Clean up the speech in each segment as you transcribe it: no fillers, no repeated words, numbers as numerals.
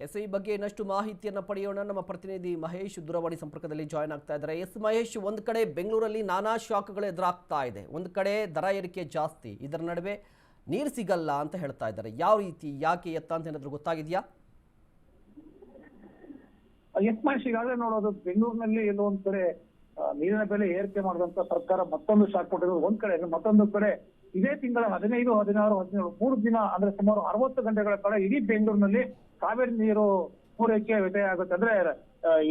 ಈ ಬಗ್ಗೆ ಇನ್ನಷ್ಟು ಮಾಹಿತಿಯನ್ನು ಪಡೆಯೋಣ. ನಮ್ಮ ಪ್ರತಿನಿಧಿ ಮಹೇಶ್ ದೂರವಾಣಿ ಸಂಪರ್ಕದಲ್ಲಿ ಜಾಯ್ನ್ ಆಗ್ತಾ ಇದ್ದಾರೆ. ಮಹೇಶ್, ಒಂದು ಕಡೆ ಬೆಂಗಳೂರಲ್ಲಿ ನಾನಾ ಶಾಕ್ಗಳು ಎದುರಾಗ್ತಾ ಇದೆ, ಒಂದು ಕಡೆ ದರ ಏರಿಕೆ ಜಾಸ್ತಿ, ಇದರ ನಡುವೆ ನೀರು ಸಿಗಲ್ಲ ಅಂತ ಹೇಳ್ತಾ ಇದ್ದಾರೆ. ಯಾವ ರೀತಿ, ಯಾಕೆ, ಎತ್ತ ಅಂತ ಏನಾದರೂ ಗೊತ್ತಾಗಿದೆಯಾ? ಮಹೇಶ್, ಈಗಾಗಲೇ ನೋಡೋದು ಬೆಂಗಳೂರಿನಲ್ಲಿ ಎಲ್ಲೋ ಒಂದ್ ಕಡೆ ನೀರಿನ ಬೆಲೆ ಏರಿಕೆ ಮಾಡಿದಂತ ಸರ್ಕಾರ ಮತ್ತೊಂದು ಶಾಕ್ ಕೊಟ್ಟಿರೋದು ಒಂದ್ ಕಡೆ. ಮತ್ತೊಂದು ಕಡೆ ಇದೇ ತಿಂಗಳ 15, 16, 17 3 ದಿನ ಅಂದ್ರೆ ಸುಮಾರು 60 ಗಂಟೆಗಳ ಕಾಲ ಇಡೀ ಬೆಂಗಳೂರಿನಲ್ಲಿ ಕಾವೇರಿ ನೀರು ಪೂರೈಕೆ ವ್ಯತ್ಯಯ ಆಗುತ್ತೆ. ಅಂದ್ರೆ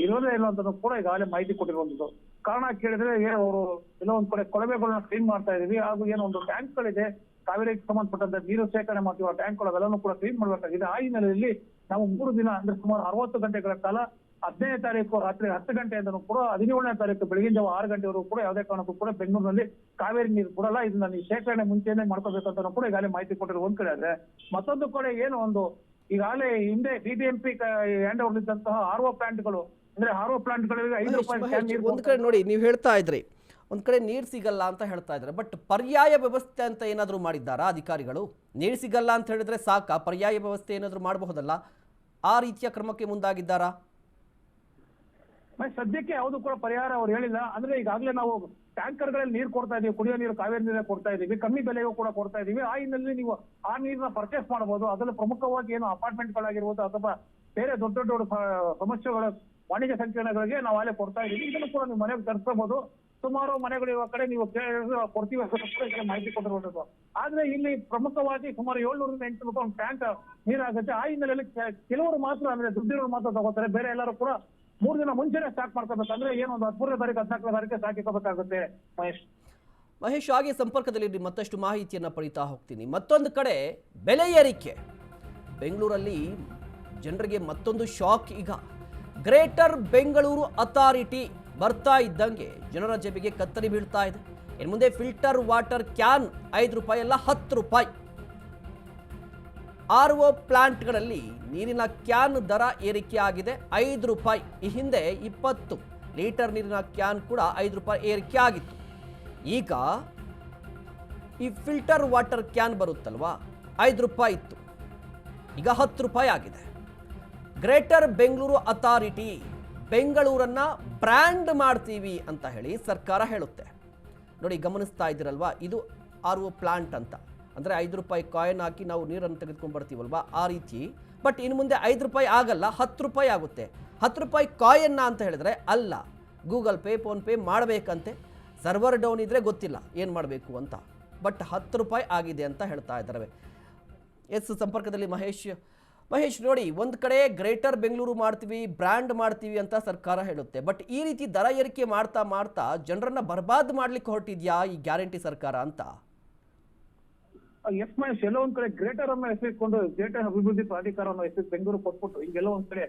ಇರೋದೇ ಇಲ್ಲ ಅಂತ ಕೂಡ ಈಗಾಗಲೇ ಮಾಹಿತಿ ಕೊಟ್ಟಿರುವಂತದ್ದು. ಕಾರಣ ಕೇಳಿದ್ರೆ ಅವರು ಎಲ್ಲೋ ಒಂದ್ ಕಡೆ ಕೊಳವೆಗಳನ್ನ ಕ್ಲೀನ್ ಮಾಡ್ತಾ ಇದೀವಿ, ಹಾಗೂ ಏನೋ ಒಂದು ಟ್ಯಾಂಕ್ಗಳಿದೆ ಕಾವೇರಿಗೆ ಸಂಬಂಧಪಟ್ಟಂತ ನೀರು ಶೇಖರಣೆ ಮಾಡ್ತೀವಿ, ಆ ಟ್ಯಾಂಕ್ಗಳೆಲ್ಲನೂ ಕೂಡ ಕ್ಲೀನ್ ಮಾಡಬೇಕಾಗಿದೆ. ಆ ಹಿನ್ನೆಲೆಯಲ್ಲಿ ನಾವು 3 ದಿನ ಅಂದ್ರೆ ಸುಮಾರು 60 ಗಂಟೆಗಳ ಕಾಲ 15ನೇ ತಾರೀಕು ರಾತ್ರಿ 10 ಗಂಟೆಯಿಂದನೂ ಕೂಡ 17ನೇ ತಾರೀಕು ಬೆಳಗಿನ ಜಾವ 6 ಗಂಟೆವರೆಗೂ ಕೂಡ ಯಾವುದೇ ಕಾರಣಕ್ಕೂ ಕೂಡ ಬೆಂಗಳೂರಿನಲ್ಲಿ ಕಾವೇರಿ ನೀರು ಕೊಡಲ್ಲ. ಇದನ್ನ ನೀವು ಶೇಖರಣೆ ಮುಂಚೆನೆ ಮಾಡ್ಕೋಬೇಕಂತ ಕೂಡ ಈಗಾಗಲೇ ಮಾಹಿತಿ ಕೊಟ್ಟಿರೋ ಒಂದ್ ಕಡೆ ಆದ್ರೆ, ಮತ್ತೊಂದು ಕಡೆ ಏನು ಒಂದು ಈಗಾಗಲೇ ಹಿಂದೆ ಬಿಬಿಎಂಪಿ ಹ್ಯಾಂಡ್ ಓವರ್ ಇದ್ದಂತಹ RO ಪ್ಲಾಂಟ್ಗಳು, ಅಂದ್ರೆ RO ಪ್ಲಾಂಟ್ಗಳಿಗೆ 5 ರೂಪಾಯಿ. ಒಂದ್ ಕಡೆ ನೋಡಿ, ನೀವು ಹೇಳ್ತಾ ಇದ್ರಿ ಒಂದ್ ಕಡೆ ನೀರು ಸಿಗಲ್ಲ ಅಂತ ಹೇಳ್ತಾ ಇದ್ದಾರೆ, ಬಟ್ ಪರ್ಯಾಯ ವ್ಯವಸ್ಥೆ ಅಂತ ಏನಾದರೂ ಮಾಡಿದ್ದಾರಾ ಅಧಿಕಾರಿಗಳು? ನೀರು ಸಿಗಲ್ಲ ಅಂತ ಹೇಳಿದ್ರೆ ಸಾಕ, ಪರ್ಯಾಯ ವ್ಯವಸ್ಥೆ ಏನಾದರೂ ಮಾಡಬಹುದಲ್ಲ? ಆ ರೀತಿಯ ಕ್ರಮಕ್ಕೆ ಮುಂದಾಗಿದ್ದಾರಾ? ಸದ್ಯಕ್ಕೆ ಯಾವುದು ಕೂಡ ಪರಿಹಾರ ಅವ್ರು ಹೇಳಿಲ್ಲ. ಅಂದ್ರೆ ಈಗಾಗಲೇ ನಾವು ಟ್ಯಾಂಕರ್ಗಳಲ್ಲಿ ನೀರು ಕೊಡ್ತಾ ಇದೀವಿ, ಕುಡಿಯೋ ನೀರು ಕಾವೇರಿ ನೀರೇ ಕೊಡ್ತಾ ಇದೀವಿ, ಕಮ್ಮಿ ಬೆಲೆಗೂ ಕೂಡ ಕೊಡ್ತಾ ಇದೀವಿ. ಆ ಹಿನ್ನೆಲೆಯಲ್ಲಿ ನೀವು ಆ ನೀರನ್ನ ಪರ್ಚೇಸ್ ಮಾಡಬಹುದು. ಅದರಲ್ಲಿ ಪ್ರಮುಖವಾಗಿ ಏನು ಅಪಾರ್ಟ್ಮೆಂಟ್ಗಳಾಗಿರ್ಬೋದು ಅಥವಾ ಬೇರೆ ದೊಡ್ಡ ದೊಡ್ಡ ಸಮಸ್ಯೆಗಳ ವಾಣಿಜ್ಯ ಸಂಕೀರ್ಣಗಳಿಗೆ ನಾವು ಅಲ್ಲೇ ಕೊಡ್ತಾ ಇದೀವಿ. ಇದನ್ನು ಕೂಡ ನೀವು ಮನೆಗೆ ತರಿಸಬಹುದು. ಸುಮಾರು ಮನೆಗಳು ಇರುವ ಕಡೆ ನೀವು ಕೊಡ್ತೀವಿ ಅಂತ ಮಾಹಿತಿ ಕೊಟ್ಟಿರುವಂತದ್ದು. ಆದ್ರೆ ಇಲ್ಲಿ ಪ್ರಮುಖವಾಗಿ ಸುಮಾರು 700 ರಿಂದ 800 ರೂಪಾಯಿ ಟ್ಯಾಂಕ್ ನೀರಾಗುತ್ತೆ. ಆ ಹಿನ್ನೆಲೆಯಲ್ಲಿ ಕೆಲವರು ಮಾತ್ರ, ಅಂದ್ರೆ ದುಡ್ಡಿರೋರು ಮಾತ್ರ ತಗೋತಾರೆ. ಬೇರೆ ಎಲ್ಲರೂ ಕೂಡ 3 ದಿನ ಮುಂಚೆನೆ ಸ್ಟಾರ್ಟ್ ಮಾಡ್ಕೋಬೇಕಂದ್ರೆ ಏನು ಒಂದು 13ನೇ ತಾರೀಕು 14ನೇ ತಾರೀಕು ಸಾಕಿಕೋಬೇಕಾಗುತ್ತೆ. ಮಹೇಶ್, ಹಾಗೆ ಸಂಪರ್ಕದಲ್ಲಿ ಮತ್ತಷ್ಟು ಮಾಹಿತಿಯನ್ನು ಪಡಿತಾ ಹೋಗ್ತೀನಿ. ಮತ್ತೊಂದು ಕಡೆ ಬೆಲೆ ಏರಿಕೆ, ಬೆಂಗಳೂರಲ್ಲಿ ಜನರಿಗೆ ಮತ್ತೊಂದು ಶಾಕ್. ಈಗ ಗ್ರೇಟರ್ ಬೆಂಗಳೂರು ಅಥಾರಿಟಿ ಬರ್ತಾ ಇದ್ದಂಗೆ ಜನರ ಜೇಬಿಗೆ ಕತ್ತರಿ ಬೀಳ್ತಾ ಇದೆ. ಇನ್ನು ಮುಂದೆ ಫಿಲ್ಟರ್ ವಾಟರ್ ಕ್ಯಾನ್ 5 ರೂಪಾಯಿ ಅಲ್ಲ 10 ರೂಪಾಯಿ. RO ಪ್ಲಾಂಟ್ಗಳಲ್ಲಿ ನೀರಿನ ಕ್ಯಾನ್ ದರ ಏರಿಕೆ ಆಗಿದೆ 5 ರೂಪಾಯಿ. ಈ ಹಿಂದೆ 20 ಲೀಟರ್ ನೀರಿನ ಕ್ಯಾನ್ ಕೂಡ 5 ರೂಪಾಯಿ ಏರಿಕೆ ಆಗಿತ್ತು. ಈಗ ಈ ಫಿಲ್ಟರ್ ವಾಟರ್ ಕ್ಯಾನ್ ಬರುತ್ತಲ್ವಾ, 5 ರೂಪಾಯಿ ಇತ್ತು, ಈಗ 10 ರೂಪಾಯಿ ಆಗಿದೆ. ಗ್ರೇಟರ್ ಬೆಂಗಳೂರು ಅಥಾರಿಟಿ ಬೆಂಗಳೂರನ್ನ ಬ್ರ್ಯಾಂಡ್ ಮಾಡ್ತೀವಿ ಅಂತ ಹೇಳಿ ಸರ್ಕಾರ ಹೇಳುತ್ತೆ. ನೋಡಿ, ಗಮನಿಸ್ತಾ ಇದ್ದೀರಲ್ವಾ, ಇದು RO ಪ್ಲಾಂಟ್ ಅಂತ, ಅಂದರೆ 5 ರೂಪಾಯಿ ಕಾಯಿನ್ ಹಾಕಿ ನಾವು ನೀರನ್ನು ತೆಗೆದುಕೊಂಡು ಬರ್ತೀವಲ್ವಾ, ಆ ರೀತಿ. ಬಟ್ ಇನ್ನು ಮುಂದೆ 5 ರೂಪಾಯಿ ಆಗಲ್ಲ, 10 ರೂಪಾಯಿ ಆಗುತ್ತೆ. 10 ರೂಪಾಯಿ ಕಾಯನ್ನ ಅಂತ ಹೇಳಿದ್ರೆ ಅಲ್ಲ, ಗೂಗಲ್ ಪೇ, ಫೋನ್ಪೇ ಮಾಡಬೇಕಂತೆ. ಸರ್ವರ್ ಡೌನ್ ಇದ್ರೆ ಗೊತ್ತಿಲ್ಲ ಏನು ಮಾಡಬೇಕು ಅಂತ, ಬಟ್ 10 ರೂಪಾಯಿ ಆಗಿದೆ ಅಂತ ಹೇಳ್ತಾ ಇದ್ದಾರೆ. ಸಂಪರ್ಕದಲ್ಲಿ ಮಹೇಶ್, ನೋಡಿ, ಒಂದು ಕಡೆ ಗ್ರೇಟರ್ ಬೆಂಗಳೂರು ಮಾಡ್ತೀವಿ, ಬ್ರ್ಯಾಂಡ್ ಮಾಡ್ತೀವಿ ಅಂತ ಸರ್ಕಾರ ಹೇಳುತ್ತೆ, ಬಟ್ ಈ ರೀತಿ ದರ ಏರಿಕೆ ಮಾಡ್ತಾ ಮಾಡ್ತಾ ಜನರನ್ನ ಬರ್ಬಾದ್ ಮಾಡ್ಲಿಕ್ಕೆ ಹೊರಟಿದ್ಯಾ ಈ ಗ್ಯಾರಂಟಿ ಸರ್ಕಾರ ಅಂತ? ಮಹೇಶ್, ಎಲ್ಲೋ ಒಂದ್ ಕಡೆ ಗ್ರೇಟರ್ ಅನ್ನ ಹೆಸರಿಕೊಂಡು ಗ್ರೇಟರ್ ಅಭಿವೃದ್ಧಿ ಪ್ರಾಧಿಕಾರವನ್ನು ಹೆಸರು ಬೆಂಗಳೂರು ಕೊಟ್ಬಿಟ್ಟು ಹಿಂಗೆಲ್ಲೋ ಒಂದ್ ಕಡೆ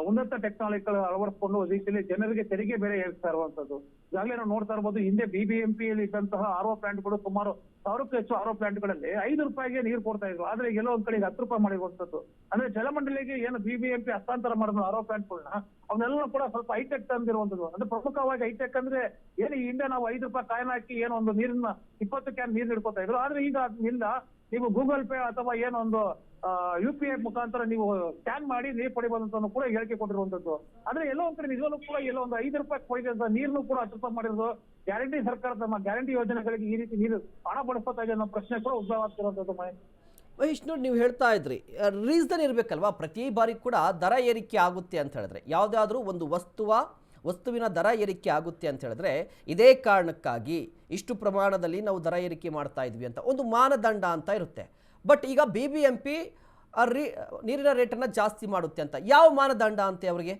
ಉನ್ನತ ಟೆಕ್ನಾಲಜಿಗಳು ಅಳವಡಿಸಿಕೊಂಡು ರೀತಿಯಲ್ಲಿ ಜನರಿಗೆ ತೆರಿಗೆ ಬೇರೆ ಏರಿಸ್ತಾ ಇರುವಂತದ್ದು. ಈಗಾಗಲೇ ನಾವು ನೋಡ್ತಾ ಇರಬಹುದು, ಹಿಂದೆ ಬಿಬಿಎಂಪಿಯಲ್ಲಿ ಇದ್ದಂತಹ RO ಪ್ಲಾಂಟ್ಗಳು ಸುಮಾರು 1000ಕ್ಕೂ ಹೆಚ್ಚು RO ಪ್ಲಾಂಟ್ಗಳಲ್ಲಿ 5 ರೂಪಾಯಿಗೆ ನೀರು ಕೊಡ್ತಾ ಇದ್ರು. ಆದ್ರೆ ಎಲ್ಲೋ ಒಂದ್ ಕಡೆ 10 ರೂಪಾಯಿ ಮಾಡಿರುವಂತದ್ದು. ಅಂದ್ರೆ ಜಲಮಂಡಳಿಗೆ ಏನು ಬಿಬಿಎಂಪಿ ಹಸ್ತಾಂತರ ಮಾಡಿದ RO ಪ್ಲಾಂಟ್ಗಳನ್ನ ಅವನ್ನೆಲ್ಲ ಕೂಡ ಸ್ವಲ್ಪ ಹೈಟೆಕ್ ತಂದಿರುವಂತದ್ದು. ಅಂದ್ರೆ ಪ್ರಮುಖವಾಗಿ ಹೈಟೆಕ್ ಅಂದ್ರೆ ಏನು, ಈ ಹಿಂದೆ ನಾವು 5 ರೂಪಾಯಿ ಕಾಯಿನ್ ಹಾಕಿ ಏನೋ ಒಂದು ನೀರನ್ನ 20 ಕ್ಯಾನ್ ನೀರು ಹಿಡ್ಕೊತಾ ಇದ್ರು. ಆದ್ರೆ ಈಗ ಇಲ್ಲ, ನೀವು ಗೂಗಲ್ ಪೇ ಅಥವಾ ಏನೊಂದು UPI ಮುಖಾಂತರ ನೀವು ಸ್ಕ್ಯಾನ್ ಮಾಡಿ ನೀರು ಪಡಿಬಹುದು ಕೂಡ ಹೇಳಿಕೆ ಕೊಟ್ಟಿರುವಂತದ್ದು. ಆದ್ರೆ ಎಲ್ಲೋ ಒಂದ್ ಕಡೆ ನಿಜವಲ್ಲೂ ಕೂಡ ಎಲ್ಲೋ ಒಂದು 5 ರೂಪಾಯಿ ಕೊಡಿದ ನೀರನ್ನು ಕೂಡ 10 ರೂಪಾಯಿ ಮಾಡಿರೋದು ಗ್ಯಾರಂಟಿ ಸರ್ಕಾರ ತಮ್ಮ ಗ್ಯಾರಂಟಿ ಯೋಜನೆಗಳಿಗೆ ಈ ರೀತಿ ನೀರು ಹಣ ಬಳಸ್ತಾ ಇದೆ ಅನ್ನೋ ಪ್ರಶ್ನೆ ಕೂಡ ಉದ್ಭವ ಆಗ್ತಿರುವಂತದ್ದು. ಮಹೇಶ್, ನೋಡಿ, ನೀವು ಹೇಳ್ತಾ ಇದ್ರಿ, ರೀಸನ್ ಇರಬೇಕಲ್ವಾ? ಪ್ರತಿ ಬಾರಿ ಕೂಡ ದರ ಏರಿಕೆ ಆಗುತ್ತೆ ಅಂತ ಹೇಳಿದ್ರೆ, ಯಾವುದಾದ್ರೂ ಒಂದು ವಸ್ತುವಿನ ದರ ಏರಿಕೆ ಆಗುತ್ತೆ ಅಂತ ಹೇಳಿದ್ರೆ ಇದೇ ಕಾರಣಕ್ಕಾಗಿ ಇಷ್ಟು ಪ್ರಮಾಣದಲ್ಲಿ ನಾವು ದರ ಏರಿಕೆ ಮಾಡ್ತಾ ಇದ್ವಿ ಅಂತ ಒಂದು ಮಾನದಂಡ ಅಂತ ಇರುತ್ತೆ. ಬಟ್ ಈಗ ಬಿಬಿಎಂಪಿ ನೀರಿನ ರೇಟನ್ನು ಜಾಸ್ತಿ ಮಾಡುತ್ತೆ ಅಂತ ಯಾವ ಮಾನದಂಡ ಅಂತೆ ಅವರಿಗೆ?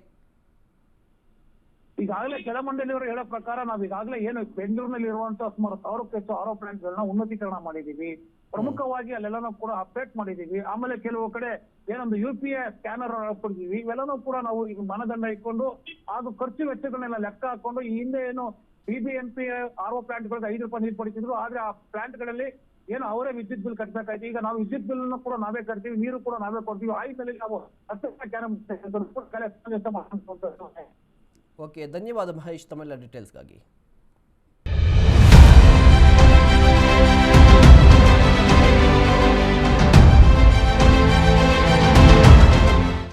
ಈಗಾಗಲೇ ಜಲಮಂಡಳಿಯವರು ಹೇಳೋ ಪ್ರಕಾರ ನಾವು ಈಗಾಗಲೇ ಏನು ಬೆಂಗಳೂರಿನಲ್ಲಿ ಇರುವಂತಹ ಸುಮಾರು 1000ಕ್ಕೂ ಹೆಚ್ಚು RO ಪ್ಲಾಂಟ್ಗಳನ್ನ ಉನ್ನತೀಕರಣ ಮಾಡಿದೀವಿ. ಪ್ರಮುಖವಾಗಿ ಅಲ್ಲೆಲ್ಲನೂ ಕೂಡ ಅಪ್ಡೇಟ್ ಮಾಡಿದೀವಿ. ಆಮೇಲೆ ಕೆಲವು ಕಡೆ ಏನೊಂದು UPI ಸ್ಕ್ಯಾನರ್ ಕೊಡ್ತೀವಿ. ಇವೆಲ್ಲನೂ ಕೂಡ ನಾವು ಈಗ ಮಾನದಂಡ ಇಟ್ಕೊಂಡು ಹಾಗೂ ಖರ್ಚು ವೆಚ್ಚಗಳನ್ನೆಲ್ಲ ಲೆಕ್ಕ ಹಾಕೊಂಡು, ಈ ಹಿಂದೆ ಏನು ಬಿಬಿಎಂಪಿ RO ಪ್ಲಾಂಟ್ಗಳಿಗೆ 5 ರೂಪಾಯಿ ನೀರು ಪಡಿತಿದ್ರು, ಆದ್ರೆ ಆ ಪ್ಲಾಂಟ್ಗಳಲ್ಲಿ ಏನು ಅವರೇ ವಿದ್ಯುತ್ ಬಿಲ್ ಕಟ್ಟಬೇಕಾಯ್ತು. ಈಗ ನಾವು ವಿದ್ಯುತ್ ಬಿಲ್ ಕೂಡ ನಾವೇ ಕಟ್ತೀವಿ, ನೀರು ಕೂಡ ನಾವೇ ಕೊಡ್ತೀವಿ. ಆ ಹಿನ್ನೆಲೆಯಲ್ಲಿ ನಾವು 10 ರೂಪಾಯಿ ಕ್ಯಾನ್. ಓಕೆ, ಧನ್ಯವಾದ ಮಹೇಶ್ ತಮ್ಮೆಲ್ಲ ಡೀಟೇಲ್ಸ್ಗಾಗಿ.